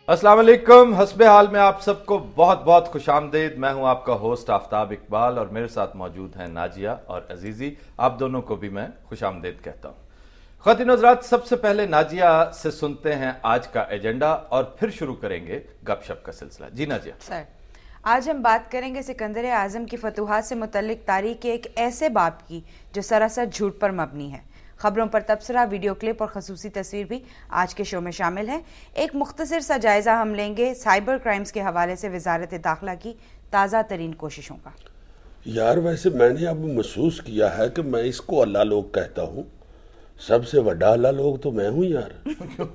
अस्सलाम वालेकुम। हस्बे हाल में आप सबको बहुत बहुत खुशामदीद। मैं हूं आपका होस्ट आफ्ताब इकबाल और मेरे साथ मौजूद हैं नाजिया और अजीजी। आप दोनों को भी मैं खुशामदीद कहता हूं। ख्वातीन हज़रात, सबसे पहले नाजिया से सुनते हैं आज का एजेंडा और फिर शुरू करेंगे गपशप का सिलसिला। जी नाजिया। सर, आज हम बात करेंगे सिकंदर आजम की फतूहात से मुतल्लिक तारीख के एक ऐसे बाब की जो सरासर झूठ पर मबनी है। खबरों पर तबसरा, वीडियो क्लिप और खसूसी तस्वीर भी आज के शो में शामिल है। एक मुख्तसर सा जायजा हम लेंगे साइबर क्राइम्स के हवाले से वजारत दाखिला की ताज़ा तरीन कोशिशों का। यार वैसे मैंने अब महसूस किया है कि मैं इसको अल्लाह लोग कहता हूँ। सबसे बड़ा अल्लाह लोग तो मैं हूँ यार।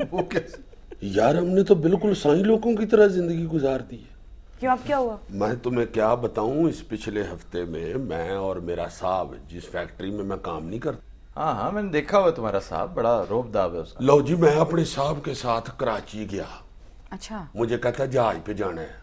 वो कैसे? यार हमने तो बिल्कुल साईं लोगों की तरह जिंदगी गुजार दी है। क्यों, अब क्या हुआ? मैं तुम्हें क्या बताऊं, इस पिछले हफ्ते में मैं और मेरा साहब जिस फैक्ट्री में मैं काम नहीं करता। हाँ हाँ, मैंने देखा हुआ तुम्हारा साहब, बड़ा रोबदाब है उसका। लो जी, मैं अपने साहब के साथ कराची गया। अच्छा। मुझे कहता जहाज पे जाना है।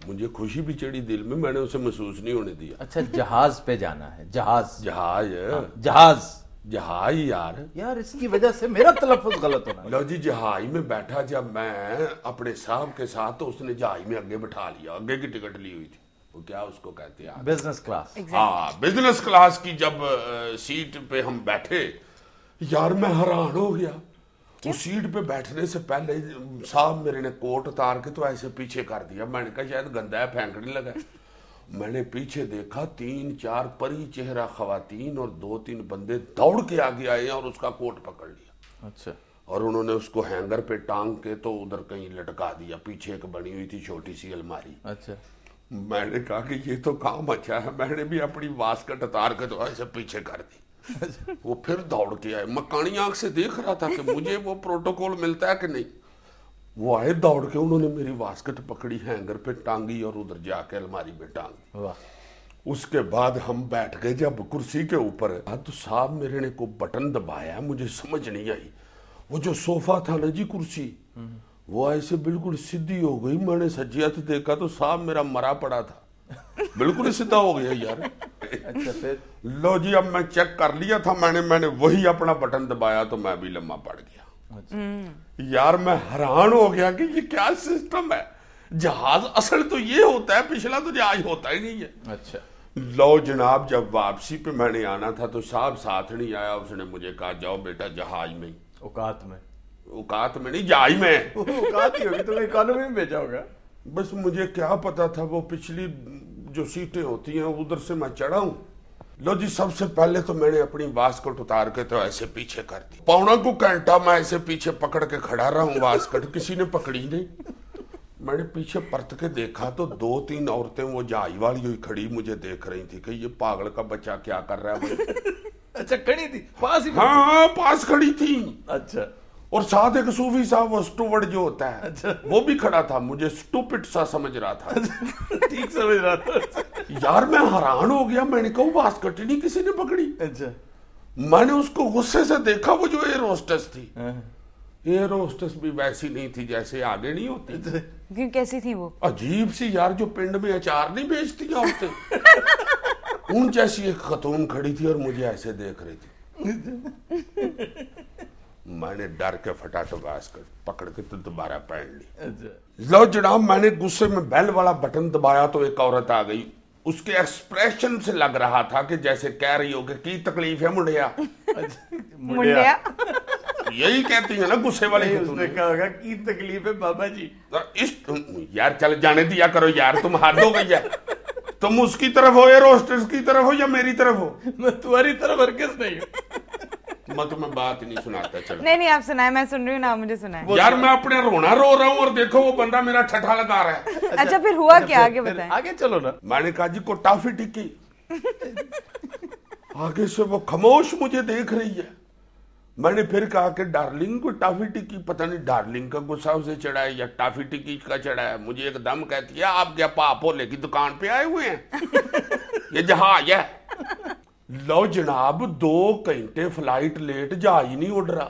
मुझे खुशी भी चढ़ी दिल में, मैंने उसे महसूस नहीं होने दिया। अच्छा, जहाज पे जाना है? जहाज जहाज जहाज जहाज यार यार, इसकी वजह से मेरा तलफ़्फ़ुज़ गलत होना। लो जी, जहाज में बैठा जब मैं अपने साहब के साथ, तो उसने जहाज में आगे बिठा लिया। आगे की टिकट ली हुई थी, वो क्या उसको कहते हैं, बिजनेस क्लास। हाँ, बिजनेस क्लास की। जब सीट पे हम बैठे, यार मैं हैरान हो गया। उस सीट पे बैठने से पहले साहब मेरे ने कोट उतार के तो ऐसे पीछे कर दिया। मैंने कहा शायद गंदा है, फेंकने लगा। मैंने पीछे देखा, 3-4 परी चेहरा खवातीन और 2-3 बंदे दौड़ के आगे आए और उसका कोट पकड़ लिया। अच्छा। और उन्होंने उसको हैंगर पे टांग के तो उधर कहीं लटका दिया। पीछे एक बनी हुई थी छोटी सी अलमारी। अच्छा। मैंने कहा कि ये तो काम अच्छा है। मैंने भी अपनी वास्कट उतार के तो ऐसे पीछे कर दी। वो फिर दौड़ के आए। मैं कानी आंख से देख रहा था कि मुझे वो प्रोटोकॉल मिलता है कि नहीं। वो आए दौड़ के, उन्होंने मेरी वास्कट पकड़ी, हैंगर पे टांगी और उधर जाके अलमारी में टांग दी। वाह। उसके बाद हम बैठ गए जब कुर्सी के ऊपर, तो साहब मेरे ने को बटन दबाया, मुझे समझ नहीं आई। वो जो सोफा था ना जी, कुर्सी, वो ऐसे बिल्कुल सीधी हो गई। मैंने सज्जियत देखा तो साहब मेरा मरा पड़ा था, बिल्कुल सीधा हो गया यार। अच्छा, फिर? लो जी, अब मैं चेक कर लिया था मैंने वही अपना बटन दबाया तो मैं भी लम्मा पड़ गया। अच्छा। यार मैं हैरान हो गया कि ये क्या सिस्टम है। जहाज असल तो ये होता है, पिछला तो जहाज होता ही नहीं है। अच्छा। लो जनाब, जब वापसी पे मैंने आना था तो साहब साथ नहीं आया। उसने मुझे कहा जाओ बेटा जहाज में। औकात में? औकात में नहीं, जहाज में। औकात ही होगी, तुम्हें इकोनॉमी में भेजा होगा। बस मुझे क्या पता था वो पिछली जो सीटें होती हैं उधर से मैं चढ़ा हूं। लो जी, सबसे पहले तो मैंने अपनी वास्कट उतार के तो ऐसे पीछे कर दी। पौना को घंटा मैं ऐसे पीछे पकड़ के खड़ा रहा हूं वास्कट, किसी ने पकड़ी नहीं। मैंने पीछे परत के देखा तो 2-3 औरतें वो जहाज वाली हुई खड़ी मुझे देख रही थी कि ये पागल का बच्चा क्या कर रहा है। अच्छा, खड़ी थी पास ही? हाँ, पास खड़ी थी। अच्छा। और साथ एक सूफी साहब, वो स्टूवर्ड जो होता है, अच्छा। वो भी खड़ा था। मुझे स्टूपिड सा समझ रहा था। ठीक समझ रहा था। यार मैं हैरान हो गया। मैंने कहा वास्कट ही नहीं किसी ने पकड़ी। अच्छा। मैंने उसको गुस्से से देखा, वो जो एयर होस्टेस थी। एयर होस्टेस भी वैसी नहीं थी जैसे आगे नहीं होती। क्यों, कैसी थी वो? अजीब सी यार, जो पिंड में अचार नहीं बेचती औरतें, उन जैसी एक खतून खड़ी थी और मुझे ऐसे देख रही थी। मैंने डर के फटाफट बास्केट पकड़ के तो दोबारा पहन ली। अच्छा। लो जनाब, मैंने गुस्से में बेल वाला बटन दबाया तो एक औरत आ गई। उसके एक्सप्रेशन से लग रहा था कि जैसे कह रही हो कि की तकलीफ है मुंडिया। मुंडिया? यही कहती है ना गुस्से वाली। उसने कहा होगा की तकलीफ है बाबा जी। इस यार चल जाने दिया करो यार, तुम हाथ हो गई है। तुम उसकी तरफ हो, एयर होस्टेस की तरफ हो या मेरी तरफ हो? मैं तुम्हारी तरफ हरगिज़ नहीं हूँ। मैं तुम्हें बात ही नहीं सुनाता। चलो नहीं, आप सुनाए, मैं सुन रही हूँ ना, मुझे सुनाए। यार मैं अपने रोना रो रहा हूँ और देखो वो बंदा मेरा ठठा लगा रहा है। अच्छा, फिर हुआ क्या, आगे बताएं। आगे चलो ना। मैंने कहा जी को टॉफी टिक्की। आगे से वो खामोश मुझे देख रही है। मैंने फिर कहा कि डार्लिंग को टॉफी टिक्की। पता नहीं डार्लिंग का गुस्सा उसे चढ़ा है या टॉफी टिक्की का चढ़ा है। मुझे एकदम कहती है आप क्या पापोले की दुकान पे आए हुए हैं? ये जहाज है। लो जनाब, 2 घंटे फ्लाइट लेट, जहाज ही नहीं उड़ रहा।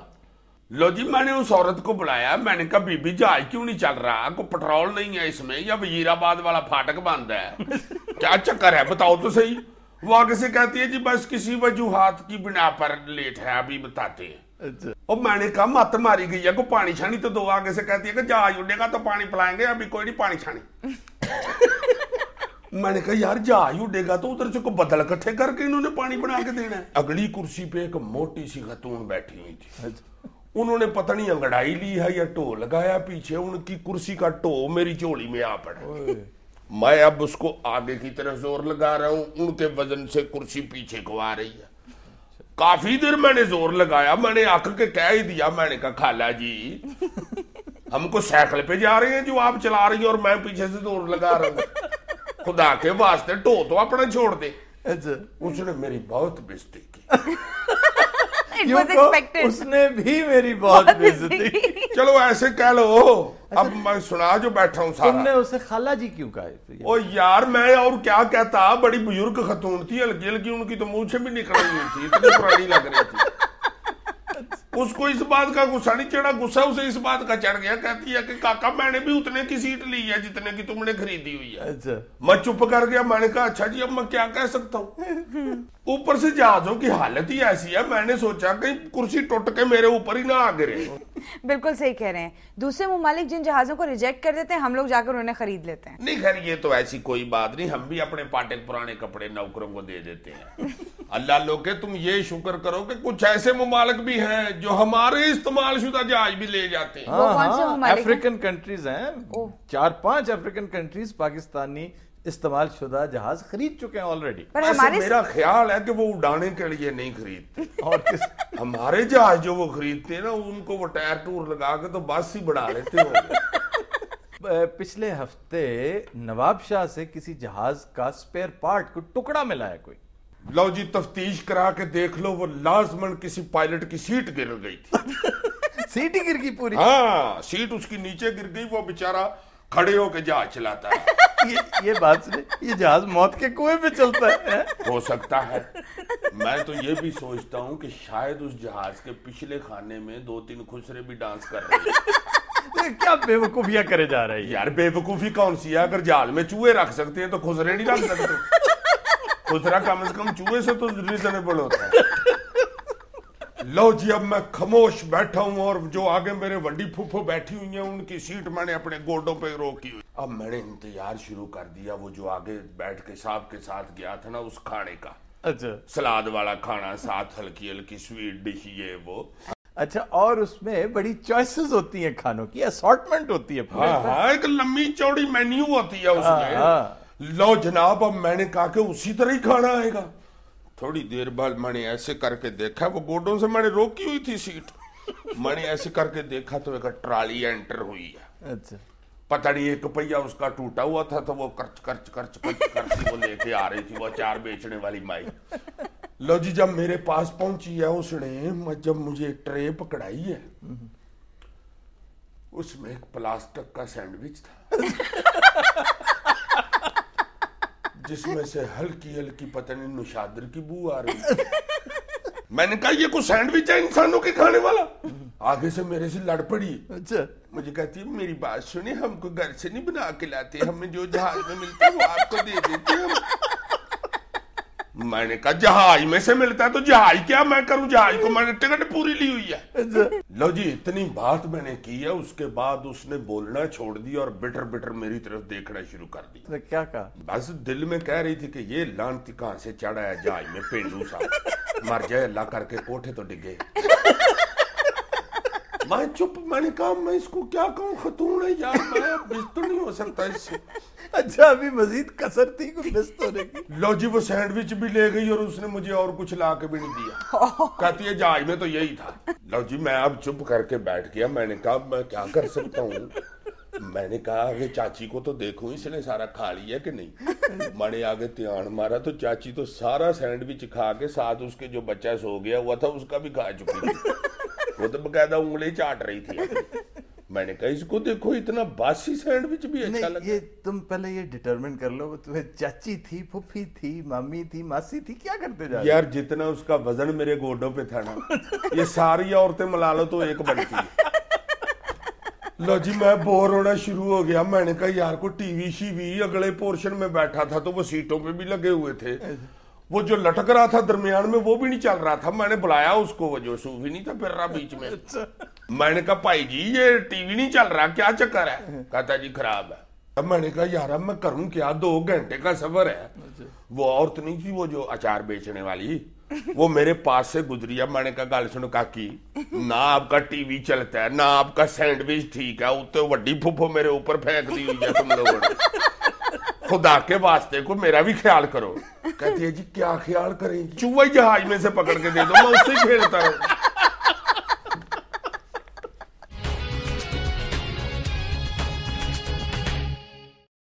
लो जी, मैंने उस औरत को बुलाया। मैंने कहा बीबी जहाज क्यों नहीं चल रहा? को पेट्रोल नहीं है इसमें या वजीराबाद वाला फाटक बंद है? क्या चक्कर है बताओ तो सही। वो आगे से कहती है जी बस किसी वजूहात की बिना पर लेट है, अभी बताते हैं। अच्छा। और मैंने कहा मत मारी गई है, को पानी छानी तो दो। आगे से कहती है कि जहाज उड़ेगा तो पानी पिलाएंगे, अभी कोई नहीं पानी छानी। मैंने कहा यार जहाज उड़ेगा तो उधर से को बदल इकट्ठे करके इन्होंने पानी बना के देना है। अगली कुर्सी पे एक मोटी सी खतून बैठी हुई थी, उन्होंने पता नहीं अंगड़ाई ली है या टो लगाया पीछे, उनकी कुर्सी का टो मेरी झोली में आ पड़ा। मैं अब उसको आगे की तरफ जोर लगा रहा हूं, उनके वजन से कुर्सी पीछे को आ रही है। काफी देर मैंने जोर लगाया, मैंने आकर के कह ही दिया, मैंने कहा खाला जी हमको साइकिल पे जा रहे हैं जो आप चला रही हैं और मैं पीछे से जोर लगा रहा हूँ, खुदा के वास्ते टो तो अपना छोड़ दे। उसने मेरी बहुत बेइज्जती की। उसने भी मेरी बहुत बेइज्जती की। चलो ऐसे कह लो। अब मैं सुना जो बैठा हूँ सारा। तुमने उसे खाला जी क्यों कहा? ओ यार मैं और क्या कहता, बड़ी बुजुर्ग खतून थी, हल्की हल्की उनकी तो मुंह से भी निकली हुई थी, इतनी पुरानी लग रही थी। उसको इस बात का गुस्सा नहीं चढ़ा, गुस्सा उसे इस बात का चढ़ गया। कहती है कि काका मैंने भी उतने की सीट ली है जितने की तुमने खरीदी हुई है। अच्छा। मैं चुप कर गया। मैंने कहा अच्छा जी अब मैं क्या कह सकता हूँ। ऊपर से जहाजों की हालत ही ऐसी है, मैंने सोचा कहीं कुर्सी टूट के मेरे ऊपर ही ना आ गिरे। बिल्कुल सही कह रहे हैं। दूसरे ममालिक जिन जहाजों को रिजेक्ट कर देते हैं, हम लोग जाकर उन्हें खरीद लेते हैं। नहीं खैर ये तो ऐसी कोई बात नहीं, हम भी अपने पाटे पुराने कपड़े नौकरों को दे देते हैं। अल्लाह लोगे तुम ये शुक्र करो कि कुछ ऐसे ममालिक भी हैं जो हमारे इस्तेमाल शुदा जहाज भी ले जाते हैं। वो कौन से ममालिक हैं? अफ्रीकन कंट्रीज हैं, 4-5 अफ्रीकन कंट्रीज पाकिस्तानी इस्तेमाल शुदा जहाज खरीद चुके हैं ऑलरेडी। पर हमारे मेरा ख्याल है कि वो उड़ाने के लिए नहीं खरीदते। और हमारे जहाज जो वो खरीदते हैं ना, उनको वो टायर टूर लगा के तो बस ही बढ़ा लेते होंगे। पिछले हफ्ते नवाब शाह से किसी जहाज का स्पेयर पार्ट को टुकड़ा मिला है कोई। लो जी तफ्तीश करा के देख लो, वो लाजमन किसी पायलट की सीट गिर गई थी। सीट ही गिर गई पूरी? हाँ सीट उसकी नीचे गिर गई, वो बेचारा खड़े होके जहाज चलाता है। ये बात सुने, ये जहाज मौत के कुएं पे चलता है। हो सकता है। मैं तो ये भी सोचता हूँ कि शायद उस जहाज के पिछले खाने में 2-3 खुसरे भी डांस कर रहे हैं। क्या बेवकूफियां करे जा रही है यार। बेवकूफी कौन सी है, अगर जहाज में चूहे रख सकते हैं तो खुसरे नहीं रख सकते। खुसरा कम से कम चूहे से तो रीजनेबल होता है। लो जी अब मैं खामोश बैठा हूं और जो आगे मेरे वड्डी फूफो बैठी हुई हैं उनकी सीट मैंने अपने गोडों पे रोकी हुई। अब मैंने इंतजार शुरू कर दिया, वो जो आगे बैठ के साहब के साथ गया था ना उस खाने का। अच्छा। सलाद वाला खाना, साथ हल्की हल्की स्वीट डिश ये वो। अच्छा, और उसमें बड़ी चॉइसेस होती हैं खानों की, असॉर्टमेंट होती है। हाँ एक लंबी चौड़ी मेन्यू होती है उसमें। लो जनाब अब मैंने कहा कि उसी तरह ही खाना आएगा। थोड़ी देर बाद मैंने ऐसे करके देखा, वो गोडों से मैंने रोकी हुई थी सीट, मैंने ऐसे करके देखा तो एक ट्राली एंटर हुई है। अच्छा। पता नहीं एक पहिया उसका टूटा हुआ था तो वो कर्च कर्च कर्च कर्च करती वो लेके आ रही थी, वो अचार बेचने वाली माई। लो जी जब मेरे पास पहुंची है उसने, जब मुझे ट्रे पकड़ाई है उसमें एक प्लास्टिक का सैंडविच था जिसमें से हल्की हल्की पता नहीं नुशादर की बू आ रही। मैंने कहा ये कोई सैंडविच है इंसानों के खाने वाला? आगे से मेरे से लड़ पड़ी। अच्छा। मुझे कहती है मेरी बात सुनिए, हमको घर से नहीं बना के लाते, हमें जो जहाज में मिलता है वो आपको दे देते हैं। मैंने कहा जहाज में से मिलता है तो जहाज क्या मैं करूं, जहाज को मैंने टिकट पूरी ली हुई है। लो जी इतनी बात मैंने की है, उसके बाद उसने बोलना छोड़ दी और बिटर बिटर मेरी तरफ देखना शुरू कर दी। तो क्या कहा? बस दिल में कह रही थी कि ये लानती कहां से चढ़ा है जहाज में, पेंडू सा मर जाए अल्लाह करके, कोठे तो डिगे। मैं चुप, मैंने कहा मैं इसको क्या कहूँ, खतून है यार, मैं बिस्त नहीं हो सकता इससे। अच्छा अभी मजीद कसर थी कुछ बिस्त होने की। लो जी वो सैंडविच भी ले गई और उसने मुझे और कुछ ला के भी नहीं दिया। कहती है जहाज में तो यही था। लो जी मैं अब चुप करके बैठ गया। मैंने कहा मैं क्या कर सकता हूँ। मैंने कहा आगे चाची को तो देखूं इसने सारा खा लिया कि नहीं। मैंने आगे ध्यान मारा तो चाची तो सारा सैंडविच खा के साथ उसके जो बच्चा सो गया हुआ था उसका भी खा चुकी थी। वो तो बकायदा उंगली चाट रही थी। मैंने कहा इसको देखो इतना बासी सैंडविच भी अच्छा लगा। ये तुम पहले ये डिटरमिन कर लो, तुम्हें चाची थी, फुफी थी, मामी थी, मासी थी, क्या करते जा रहे? यार जितना उसका वजन मेरे गोडों पे था ना, ये सारी औरतें मिला लो तो एक बनती। लो जी मैं बोर होना शुरू हो गया। मैंने कहा यार को टीवी शीवी अगले पोर्शन में बैठा था तो वो सीटों पे भी लगे हुए थे, वो जो लटक रहा था दरमियान में वो भी नहीं चल रहा था। मैंने बुलाया उसको, वो जो सूफी नहीं था फिर रहा बीच में। मैंने कहा भाई जी ये टीवी नहीं चल रहा, क्या चक्कर है? कहता जी खराब है। अब मैंने कहा यार अब मैं करूं क्या, 2 घंटे का सफर है। वो औरत नहीं थी वो जो अचार बेचने वाली, वो मेरे पास से गुजरी। अब मैंने कहा गल सुनो काकी, ना आपका टीवी चलता है ना आपका सैंडविच ठीक है, उत्ते वड्डी फुफो मेरे ऊपर फेंक दी हुई है तुम लोगों ने। खुदा के वास्ते को मेरा भी ख्याल करो। कहती है जी क्या ख्याल करेंगे? चूहा जहाज में से पकड़ के दे दो, मैं उससे खेलता हूँ।